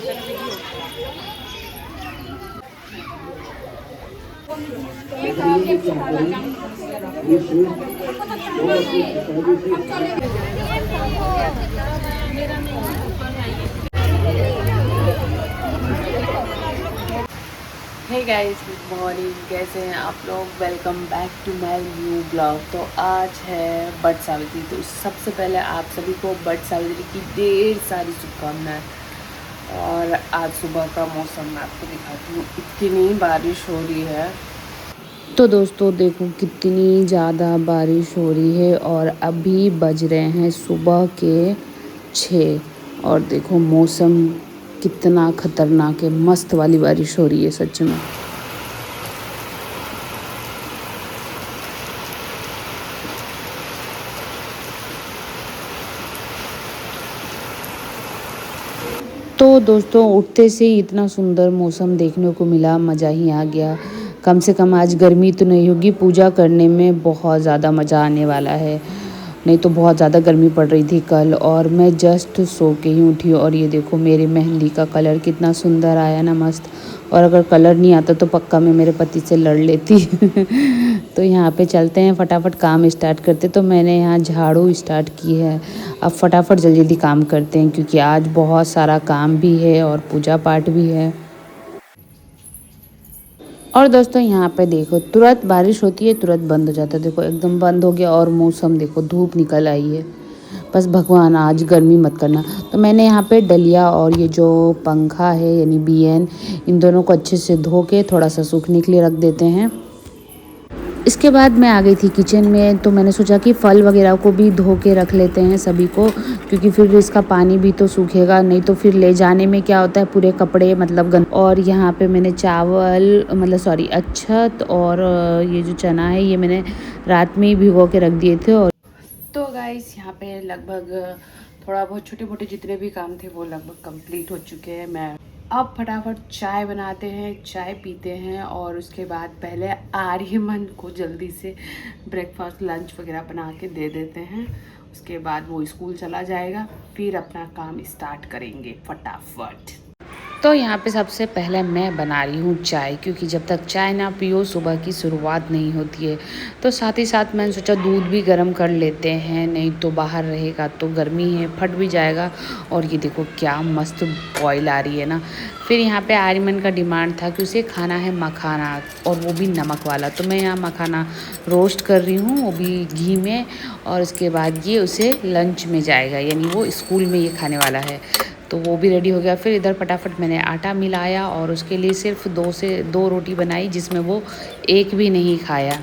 Hey guys, good morning. कैसे हैं आप लोग? Welcome back to my new blog. तो आज है बट सावित्री। तो सबसे पहले आप सभी को बट सावित्री की ढेर सारी शुभकामनाएं। और आज सुबह का मौसम मैं आपको दिखाती हूँ, इतनी बारिश हो रही है। तो दोस्तों देखो कितनी ज़्यादा बारिश हो रही है और अभी बज रहे हैं सुबह के 6। और देखो मौसम कितना खतरनाक है, मस्त वाली बारिश हो रही है सच में। तो दोस्तों उठते से ही इतना सुंदर मौसम देखने को मिला, मज़ा ही आ गया। कम से कम आज गर्मी तो नहीं होगी, पूजा करने में बहुत ज़्यादा मज़ा आने वाला है। नहीं तो बहुत ज़्यादा गर्मी पड़ रही थी कल, और मैं जस्ट सो के ही उठी। और ये देखो मेरी मेहंदी का कलर कितना सुंदर आया ना, मस्त। और अगर कलर नहीं आता तो पक्का मैं मेरे पति से लड़ लेती। तो यहाँ पे चलते हैं, फटाफट काम स्टार्ट करते। तो मैंने यहाँ झाड़ू स्टार्ट की है। अब फटाफट जल्दी जल्दी काम करते हैं, क्योंकि आज बहुत सारा काम भी है और पूजा पाठ भी है। और दोस्तों यहाँ पे देखो तुरंत बारिश होती है, तुरंत बंद हो जाता है। देखो एकदम बंद हो गया और मौसम देखो धूप निकल आई है। बस भगवान आज गर्मी मत करना। तो मैंने यहाँ पे डलिया और ये जो पंखा है यानी बीएन, इन दोनों को अच्छे से धो के थोड़ा सा सूखने के लिए रख देते हैं। इसके बाद मैं आ गई थी किचन में। तो मैंने सोचा कि फल वगैरह को भी धो के रख लेते हैं सभी को, क्योंकि फिर इसका पानी भी तो सूखेगा, नहीं तो फिर ले जाने में क्या होता है पूरे कपड़े मतलब गंद। और यहाँ पे मैंने चावल मतलब सॉरी अक्षत और ये जो चना है ये मैंने रात में ही भिगो के रख दिए थे। और तो गाइस यहाँ पे लगभग थोड़ा बहुत छोटे मोटे जितने भी काम थे वो लगभग कंप्लीट हो चुके हैं। मैं अब फटाफट चाय बनाते हैं, चाय पीते हैं, और उसके बाद पहले आर्यमन को जल्दी से ब्रेकफास्ट लंच वगैरह बना के दे देते हैं। उसके बाद वो स्कूल चला जाएगा, फिर अपना काम स्टार्ट करेंगे फटाफट। तो यहाँ पे सबसे पहले मैं बना रही हूँ चाय, क्योंकि जब तक चाय ना पियो सुबह की शुरुआत नहीं होती है। तो साथ ही साथ मैंने सोचा दूध भी गर्म कर लेते हैं, नहीं तो बाहर रहेगा तो गर्मी है फट भी जाएगा। और ये देखो क्या मस्त बॉयल आ रही है ना। फिर यहाँ पे आर्यमन का डिमांड था कि उसे खाना है मखाना, और वो भी नमक वाला। तो मैं यहाँ मखाना रोस्ट कर रही हूँ, वो भी घी में। और उसके बाद ये उसे लंच में जाएगा, यानी वो स्कूल में ये खाने वाला है। तो वो भी रेडी हो गया। फिर इधर फटाफट मैंने आटा मिलाया और उसके लिए सिर्फ 2 रोटी बनाई, जिसमें वो एक भी नहीं खाया।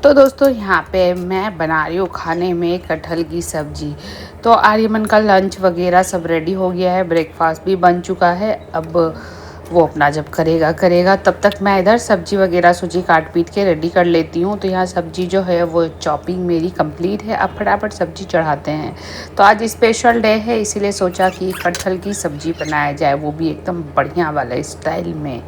तो दोस्तों यहाँ पे मैं बना रही हूँ खाने में कटहल की सब्जी। तो आर्यमन का लंच वगैरह सब रेडी हो गया है, ब्रेकफास्ट भी बन चुका है। अब वो अपना जब करेगा तब तक मैं इधर सब्जी वगैरह सूजी काट पीट के रेडी कर लेती हूँ। तो यहाँ सब्जी जो है वो चॉपिंग मेरी कंप्लीट है। अब फटाफट सब्जी चढ़ाते हैं। तो आज स्पेशल डे है, इसीलिए सोचा कि कटहल की सब्जी बनाया जाए, वो भी एकदम बढ़िया वाला स्टाइल में।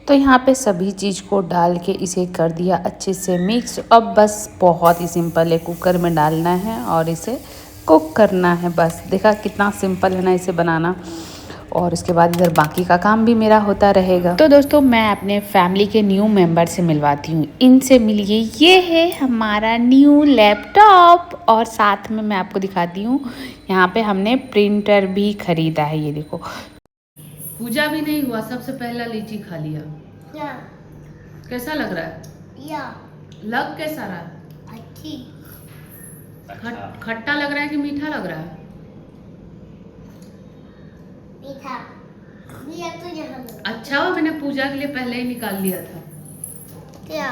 तो यहाँ पे सभी चीज़ को डाल के इसे कर दिया अच्छे से मिक्स। अब बस बहुत ही सिंपल है, कुकर में डालना है और इसे कुक करना है। बस देखा कितना सिंपल है ना इसे बनाना। और उसके बाद इधर बाकी का काम भी मेरा होता रहेगा। तो दोस्तों मैं अपने फैमिली के न्यू मेंबर से मिलवाती हूँ, इनसे मिलिए। ये है हमारा न्यू लैपटॉप, और साथ में मैं आपको दिखाती हूँ यहाँ पे हमने प्रिंटर भी खरीदा है। ये देखो पूजा भी नहीं हुआ, सबसे पहला लीची खा लिया। या कैसा लग रहा है? या लग कैसा रहा है? अच्छी खट्टा लग रहा है कि मीठा लग रहा है? मीठा ये तो यहाँ अच्छा हुआ मैंने पूजा के लिए पहले ही निकाल लिया था क्या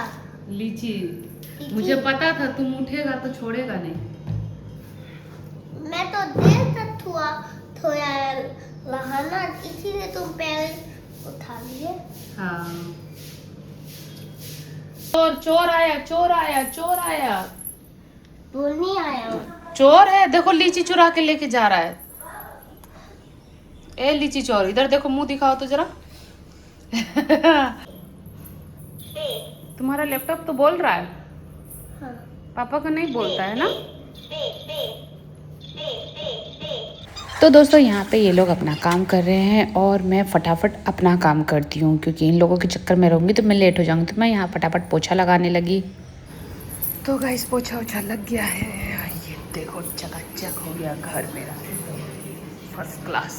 लीची। मुझे पता था तुम उठेगा तो छोड़ेगा नहीं। मैं तो देर तक थोड़ा लहाना, इसीलिए तुम पहले उठा लिए। हाँ चोर आया, चोर आया, चोर आया। वो नहीं आया, चोर है, देखो लीची चुरा के लेके जा रहा है। ए लीची चोर, इधर देखो मुंह दिखाओ तो जरा। तुम्हारा लैपटॉप तो बोल रहा है। हाँ। पापा का नहीं बोलता है ना। तो दोस्तों यहाँ पे ये लोग अपना काम कर रहे हैं और मैं फटाफट अपना काम करती हूँ, क्योंकि इन लोगों के चक्कर में रहूँगी तो मैं लेट हो जाऊँगी। तो मैं यहाँ फटाफट पोछा लगाने लगी। तो गाइस पोछा ओछा लग गया है, ये देखो चकाचक हो गया घर मेरा, फर्स्ट क्लास।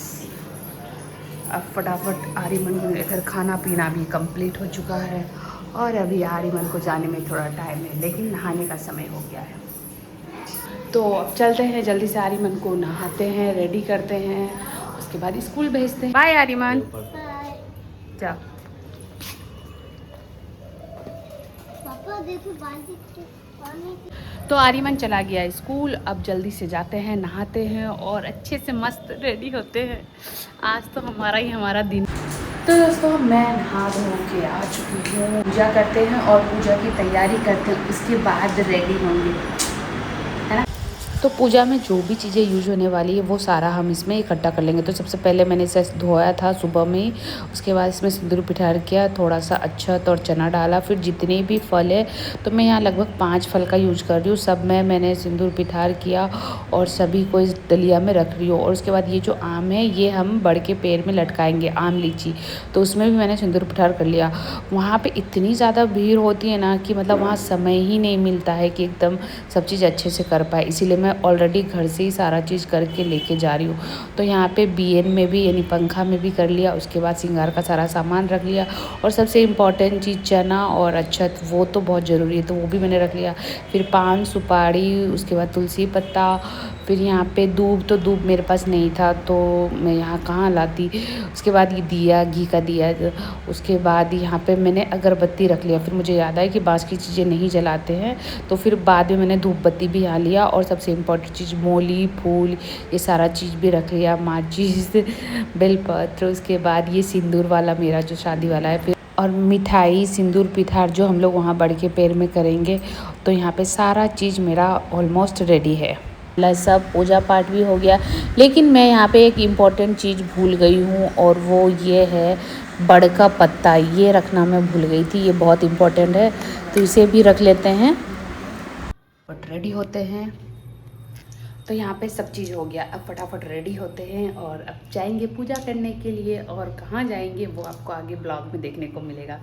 अब फटाफट आर्यमन को लेकर खाना पीना भी कंप्लीट हो चुका है और अभी आर्यमन को जाने में थोड़ा टाइम है, लेकिन नहाने का समय हो गया है। तो अब चलते हैं, जल्दी से आर्यमन को नहाते हैं, रेडी करते हैं, उसके बाद स्कूल भेजते हैं। बाय आर्यमन, जाओ। पापा देखो पानी। तो आर्यमन चला गया स्कूल। अब जल्दी से जाते हैं, नहाते हैं और अच्छे से मस्त रेडी होते हैं। आज तो हमारा दिन। तो दोस्तों मैं नहा धो के आ चुकी हूँ, पूजा करते हैं और पूजा की तैयारी करते हैं, उसके बाद रेडी होंगे, है ना। तो पूजा में जो भी चीज़ें यूज होने वाली है वो सारा हम इसमें इकट्ठा कर लेंगे। तो सबसे पहले मैंने इसे धोया था सुबह में ही, उसके बाद इसमें सिंदूर पिठार किया, थोड़ा सा अक्षत और चना डाला, फिर जितने भी फल है, तो मैं यहाँ लगभग 5 फल का यूज कर रही हूँ। सब में मैंने सिंदूर पिठार किया और सभी को इस दलिया में रख रही हूँ। और उसके बाद ये जो आम है ये हम बड़ के पेड़ में लटकाएंगे, आम लीची, तो उसमें भी मैंने सिंदूर पिठार कर लिया। वहाँ पर इतनी ज़्यादा भीड़ होती है ना कि मतलब वहाँ समय ही नहीं मिलता है कि एकदम सब चीज़ अच्छे से कर पाए, इसीलिए मैं ऑलरेडी घर से ही सारा चीज़ करके लेके जा रही हूँ। तो यहाँ पे बीएन में भी यानी पंखा में भी कर लिया, उसके बाद श्रृंगार का सारा सामान रख लिया और सबसे इम्पॉर्टेंट चीज़ चना और अक्षत, वो तो बहुत ज़रूरी है, तो वो भी मैंने रख लिया। फिर पान सुपारी, उसके बाद तुलसी पत्ता, फिर यहाँ पे दूब, तो दूब मेरे पास नहीं था तो मैं यहाँ कहाँ लाती। उसके बाद ये दिया, घी का दिया, उसके बाद यहाँ पे मैंने अगरबत्ती रख लिया। फिर मुझे याद आया कि बाँस की चीज़ें नहीं जलाते हैं, तो फिर बाद में मैंने धूप बत्ती भी यहाँ लिया और सबसे इम्पोर्टेंट चीज़ मोली फूल, ये सारा चीज़ भी रख लिया, माचिस, बेलपत्र, उसके बाद ये सिंदूर वाला मेरा जो शादी वाला है, फिर और मिठाई, सिंदूर पिठार जो हम लोग वहाँ बड़ के पेड़ में करेंगे। तो यहाँ पे सारा चीज़ मेरा ऑलमोस्ट रेडी है, सब पूजा पाठ भी हो गया। लेकिन मैं यहाँ पे एक इम्पॉर्टेंट चीज़ भूल गई हूँ और वो ये है बड़ का पत्ता, ये रखना मैं भूल गई थी, ये बहुत इम्पोर्टेंट है, तो इसे भी रख लेते हैं। बट रेडी होते हैं, तो यहाँ पे सब चीज़ हो गया। अब फटाफट रेडी होते हैं और अब जाएंगे पूजा करने के लिए, और कहाँ जाएंगे वो आपको आगे ब्लॉग में देखने को मिलेगा।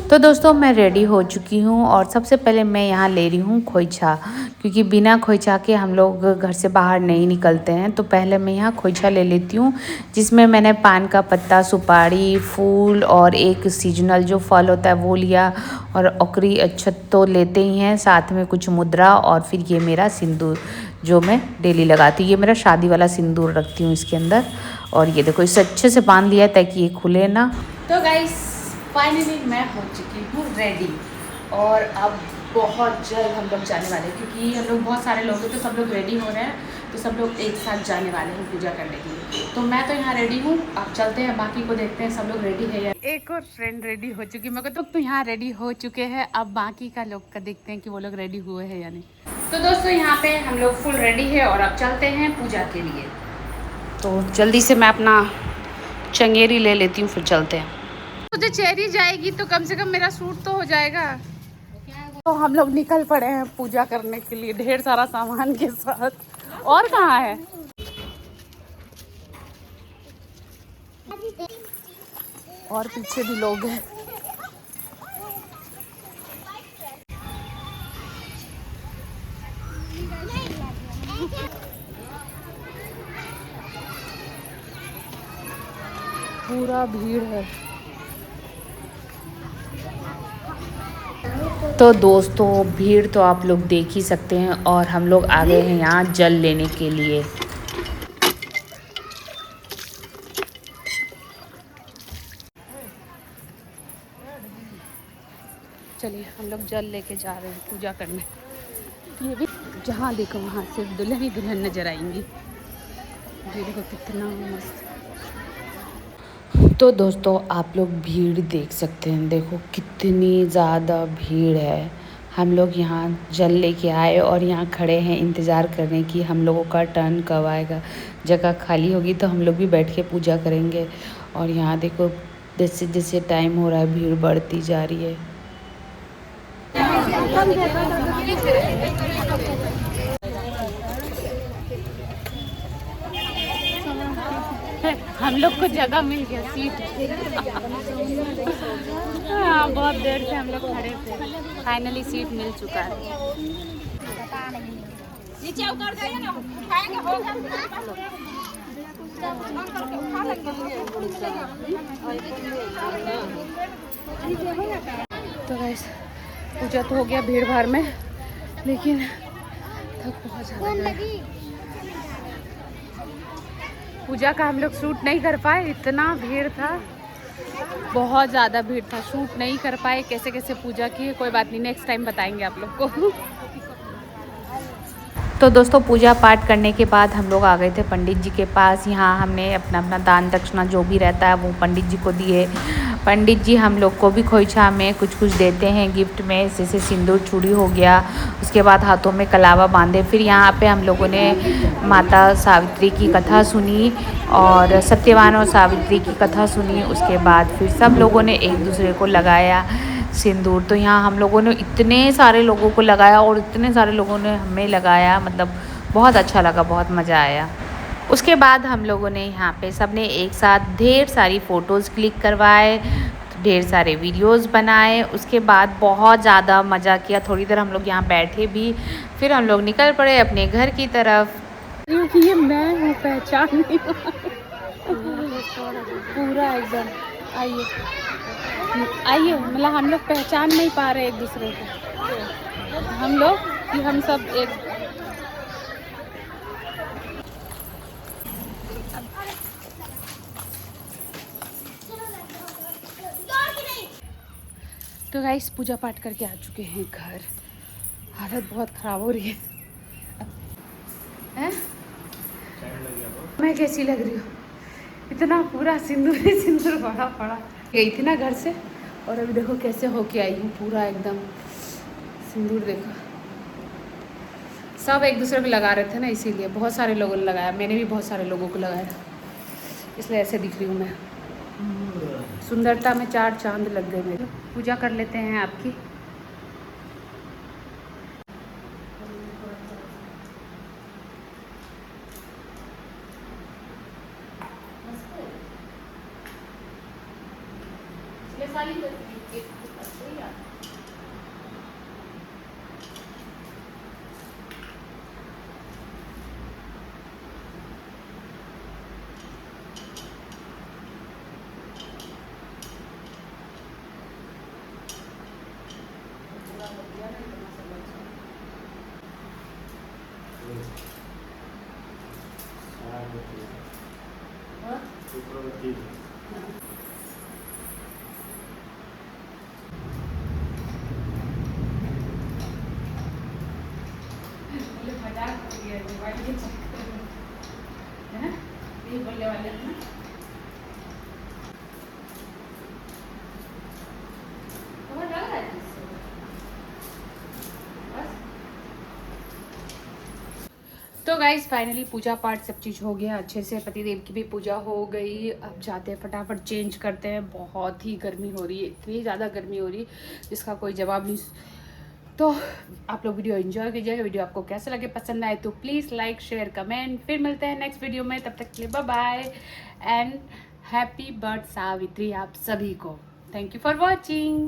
तो दोस्तों मैं रेडी हो चुकी हूँ और सबसे पहले मैं यहाँ ले रही हूँ खोइछा, क्योंकि बिना खोइछा के हम लोग घर से बाहर नहीं निकलते हैं। तो पहले मैं यहाँ खोइछा ले लेती हूँ, जिसमें मैंने पान का पत्ता, सुपारी, फूल और एक सीजनल जो फल होता है वो लिया, और ओकरी अक्षत तो लेते ही हैं, साथ में कुछ मुद्रा, और फिर ये मेरा सिंदूर जो मैं डेली लगाती हूँ, ये मेरा शादी वाला सिंदूर रखती हूँ इसके अंदर। और ये देखो इसे अच्छे से बांध लिया ताकि ये खुले ना। तो गाइस फाइनली मैं हो चुकी हूँ रेडी, और अब बहुत जल्द हम लोग जाने वाले हैं, क्योंकि हम लोग बहुत सारे लोग हैं तो सब लोग रेडी हो रहे हैं, तो सब लोग एक साथ जाने वाले हैं पूजा करने के लिए। तो मैं तो यहाँ रेडी हूँ, अब चलते हैं बाकी को देखते हैं सब लोग रेडी है या। एक और फ्रेंड रेडी हो चुकी है, मगर तो यहाँ रेडी हो चुके हैं, अब बाकी का लोग का देखते हैं कि वो लोग रेडी हुए हैं या नहीं। तो दोस्तों यहाँ पे हम लोग फुल रेडी है और अब चलते हैं पूजा के लिए। तो जल्दी से मैं अपना चंगेरी ले लेती हूँ, फिर चलते हैं। मुझे चेरी जाएगी तो कम से कम मेरा सूट तो हो जाएगा। तो हम लोग निकल पड़े हैं पूजा करने के लिए ढेर सारा सामान के साथ। और कहाँ है? और पीछे भी लोग हैं। पूरा भीड़ है। तो दोस्तों भीड़ तो आप लोग देख ही सकते हैं, और हम लोग आ गए हैं यहाँ जल लेने के लिए। चलिए हम लोग जल लेके जा रहे हैं पूजा करने। ये भी जहाँ देखो वहाँ सिर्फ दुल्हन ही दुल्हन नजर आएंगी। ये देखो कितना मस्त। तो दोस्तों आप लोग भीड़ देख सकते हैं, देखो कितनी ज़्यादा भीड़ है। हम लोग यहाँ जल लेके आए और यहाँ खड़े हैं इंतज़ार करने की हम लोगों का टर्न कब आएगा। जगह खाली होगी तो हम लोग भी बैठ के पूजा करेंगे। और यहाँ देखो जैसे जैसे टाइम हो रहा है भीड़ बढ़ती जा रही है। हम लोग को जगह मिल गया, सीट। हाँ, बहुत देर से हम लोग खड़े थे, फाइनली सीट मिल चुका है। नीचे उतर जाइए ना, उठाएंगे हो तो गाइस पूजा तो हो गया भीड़ भाड़ में, लेकिन थक बहुत ज़्यादा गए। पूजा का हम लोग शूट नहीं कर पाए, इतना भीड़ था, बहुत ज़्यादा भीड़ था, शूट नहीं कर पाए। कैसे कैसे पूजा की, कोई बात नहीं, नेक्स्ट टाइम बताएंगे आप लोग को। तो दोस्तों पूजा पाठ करने के बाद हम लोग आ गए थे पंडित जी के पास। यहाँ हमने अपना अपना दान दक्षिणा जो भी रहता है वो पंडित जी को दिए। पंडित जी हम लोग को भी खोइछा में कुछ कुछ देते हैं गिफ्ट में, जैसे सिंदूर चूड़ी हो गया, उसके बाद हाथों में कलावा बांधे। फिर यहाँ पे हम लोगों ने माता सावित्री की कथा सुनी और सत्यवान और सावित्री की कथा सुनी। उसके बाद फिर सब लोगों ने एक दूसरे को लगाया सिंदूर। तो यहाँ हम लोगों ने इतने सारे लोगों को लगाया और इतने सारे लोगों ने हमें लगाया, मतलब बहुत अच्छा लगा, बहुत मज़ा आया। उसके बाद हम लोगों ने यहाँ पे सबने एक साथ ढेर सारी फ़ोटोज़ क्लिक करवाए, ढेर सारे वीडियोस बनाए। उसके बाद बहुत ज़्यादा मज़ा किया, थोड़ी देर हम लोग यहाँ बैठे भी, फिर हम लोग निकल पड़े अपने घर की तरफ। क्योंकि ये मैं हूँ, पहचान नहीं पूरा एकदम। आइए आइए, मतलब हम लोग पहचान नहीं पा रहे एक दूसरे को, हम लोग कि हम सब एक। तो गाइस पूजा पाठ करके आ चुके हैं घर, हालत बहुत ख़राब हो रही है? मैं कैसी लग रही हूँ? इतना पूरा सिंदूर ही सिंदूर पड़ा पड़ा। गई थी ना घर से, और अभी देखो कैसे होके आई हूँ, पूरा एकदम सिंदूर। देखो सब एक दूसरे को लगा रहे थे ना, इसीलिए बहुत सारे लोगों ने लगाया, मैंने भी बहुत सारे लोगों को लगाया, इसलिए ऐसे दिख रही हूँ मैं। सुंदरता में चार चांद लग गए मेरे। पूजा कर लेते हैं आपकी। तो गाइज फाइनली पूजा पाठ सब चीज़ हो गया अच्छे से, पतिदेव की भी पूजा हो गई। अब जाते हैं फटाफट चेंज करते हैं, बहुत ही गर्मी हो रही है, इतनी ज़्यादा गर्मी हो रही है जिसका कोई जवाब नहीं। तो आप लोग वीडियो एंजॉय कीजिएगा। वीडियो आपको कैसे लगे, पसंद आए तो प्लीज़ लाइक शेयर कमेंट। फिर मिलते हैं नेक्स्ट वीडियो में, तब तक के लिए bye bye and happy birth Savitri आप सभी को। Thank you for watching.